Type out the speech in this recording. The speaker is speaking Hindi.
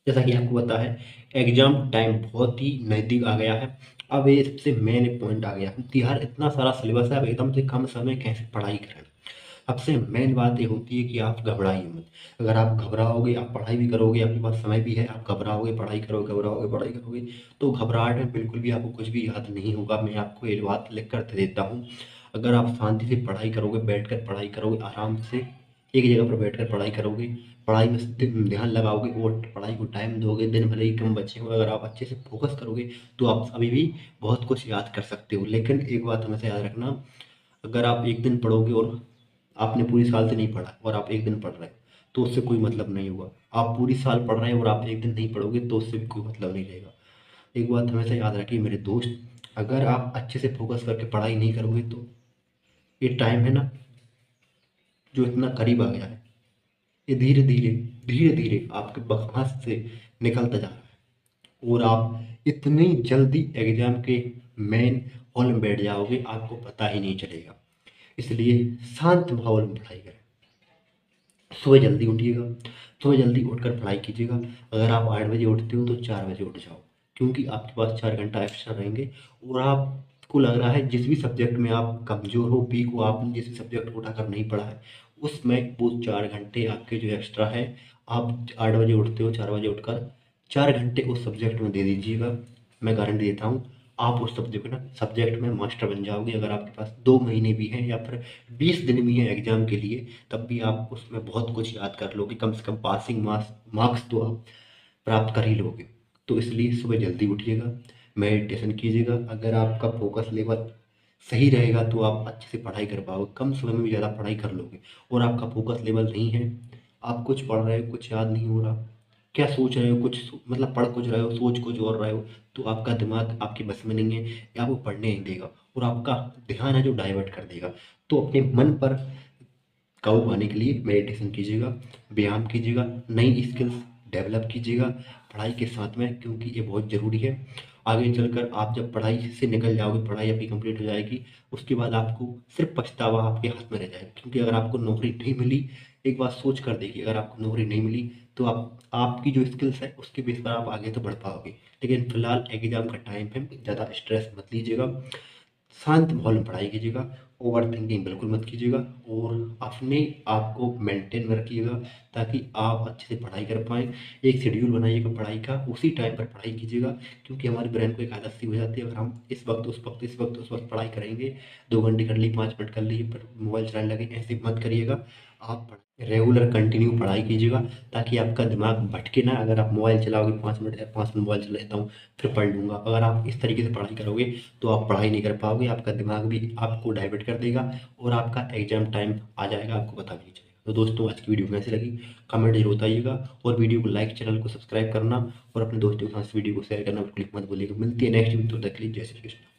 जैसा कि आपको पता है एग्जाम टाइम बहुत ही नज़दीक आ गया है। अब ये सबसे मेन पॉइंट आ गया है कि यार इतना सारा सिलेबस है, अब एकदम से कम समय कैसे पढ़ाई करें। सबसे मेन बात ये होती है कि आप घबराइए मत। अगर आप घबराओगे, आप पढ़ाई भी करोगे, आपके पास समय भी है, आप घबराओगे पढ़ाई करोगे, घबराओगे पढ़ाई करोगे, तो घबराहट में बिल्कुल भी आपको कुछ भी याद नहीं होगा। मैं आपको ये बात लिख कर दे देता हूँ। अगर आप शांति से पढ़ाई करोगे, बैठकर पढ़ाई करोगे, आराम से एक जगह पर बैठकर पढ़ाई करोगे, पढ़ाई में ध्यान लगाओगे और पढ़ाई को टाइम दोगे, दिन भले ही कम बचे हो, अगर आप अच्छे से फोकस करोगे तो आप अभी भी बहुत कुछ याद कर सकते हो। लेकिन एक बात हमेशा याद रखना, अगर आप एक दिन पढ़ोगे और आपने पूरी साल से नहीं पढ़ा और आप एक दिन पढ़ रहे हो तो उससे कोई मतलब नहीं होगा। आप पूरी साल पढ़ रहे हैं और आप एक दिन नहीं पढ़ोगे तो उससे भी कोई मतलब नहीं रहेगा। एक बात हमेशा याद रखिए मेरे दोस्त, अगर आप अच्छे से फोकस करके पढ़ाई नहीं करोगे तो ये टाइम है ना जो इतना करीब आ गया है, ये धीरे धीरे धीरे धीरे आपके बखवास से निकलता जा रहा है और आप इतनी जल्दी एग्जाम के मेन हॉल में बैठ जाओगे आपको पता ही नहीं चलेगा। इसलिए शांत माहौल में पढ़ाई करें। सुबह जल्दी उठिएगा, सुबह जल्दी उठकर पढ़ाई कीजिएगा। अगर आप 8 बजे उठते हो तो 4 बजे उठ जाओ, क्योंकि आपके पास 4 घंटा एक्स्ट्रा रहेंगे। और आपको लग रहा है जिस भी सब्जेक्ट में आप कमज़ोर हो, वीक हो, आपने जिस भी सब्जेक्ट को उठाकर नहीं पढ़ा है, उसमें वो 4 घंटे आपके जो एक्स्ट्रा है, आप 8 बजे उठते हो, 4 बजे उठकर 4 घंटे उस सब्जेक्ट में दे दीजिएगा। मैं गारंटी देता हूँ आप उस सब्जेक्ट में मास्टर बन जाओगे। अगर आपके पास 2 महीने भी हैं या फिर 20 दिन भी हैं एग्ज़ाम के लिए, तब भी आप उसमें बहुत कुछ याद कर लोगे। कम से कम पासिंग मार्क्स तो आप प्राप्त कर ही लोगे। तो इसलिए सुबह जल्दी उठिएगा, मेडिटेशन कीजिएगा। अगर आपका फोकस लेवल सही रहेगा तो आप अच्छे से पढ़ाई कर पाओगे, कम समय में भी ज़्यादा पढ़ाई कर लोगे। और आपका फोकस लेवल नहीं है, आप कुछ पढ़ रहे हो, कुछ याद नहीं हो रहा, क्या सोच रहे हो, मतलब पढ़ कुछ रहे हो, सोच कुछ और रहे हो, तो आपका दिमाग आपके बस में नहीं है या वो पढ़ने नहीं देगा और आपका ध्यान है जो डाइवर्ट कर देगा। तो अपने मन पर काबू पाने के लिए मेडिटेशन कीजिएगा, व्यायाम कीजिएगा, नई स्किल्स डेवलप कीजिएगा पढ़ाई के साथ में, क्योंकि ये बहुत ज़रूरी है। आगे चलकर आप जब पढ़ाई से निकल जाओगे, पढ़ाई आपकी कंप्लीट हो जाएगी, उसके बाद आपको सिर्फ पछतावा आपके हाथ में रह जाएगा। क्योंकि अगर आपको नौकरी नहीं मिली, एक बात सोच कर देखिए, अगर आपको नौकरी नहीं मिली तो आप आपकी जो स्किल्स है उसके बेस पर आप आगे तो बढ़ पाओगे। लेकिन फिलहाल एग्जाम का टाइम है, ज़्यादा स्ट्रेस मत लीजिएगा, शांत माहौल में पढ़ाई कीजिएगा, ओवर थिंकिंग बिल्कुल मत कीजिएगा और अपने आप को मेंटेन में रखिएगा ताकि आप अच्छे से पढ़ाई कर पाएँ। एक शेड्यूल बनाइएगा पढ़ाई का, उसी टाइम पर पढ़ाई कीजिएगा, क्योंकि हमारे ब्रेन को एक आदत सी हो जाती है, अगर हम इस वक्त उस वक्त इस वक्त उस वक्त पढ़ाई करेंगे, 2 घंटे कर ली, 5 मिनट कर ली, पर मोबाइल चलाने लगे, ऐसे मत करिएगा। आप रेगुलर कंटिन्यू पढ़ाई कीजिएगा ताकि आपका दिमाग भटके ना। अगर आप मोबाइल चलाओगे 5 मिनट, 5 मिनट मोबाइल चला लेता हूँ फिर पढ़ लूँगा, अगर आप इस तरीके से पढ़ाई करोगे तो आप पढ़ाई नहीं कर पाओगे, आपका दिमाग भी आपको डाइवर्ट कर देगा और आपका एग्जाम टाइम आ जाएगा, आपको पता भी नहीं चलेगा। तो दोस्तों आज की वीडियो कैसी लगी कमेंट जरूर बताइएगा और वीडियो को लाइक, चैनल को सब्सक्राइब करना और अपने दोस्तों के साथ वीडियो को शेयर करना बिल्कुल मत भूलिएगा। मिलती है नेक्स्ट वीडियो, तब तक के लिए जय श्री कृष्ण।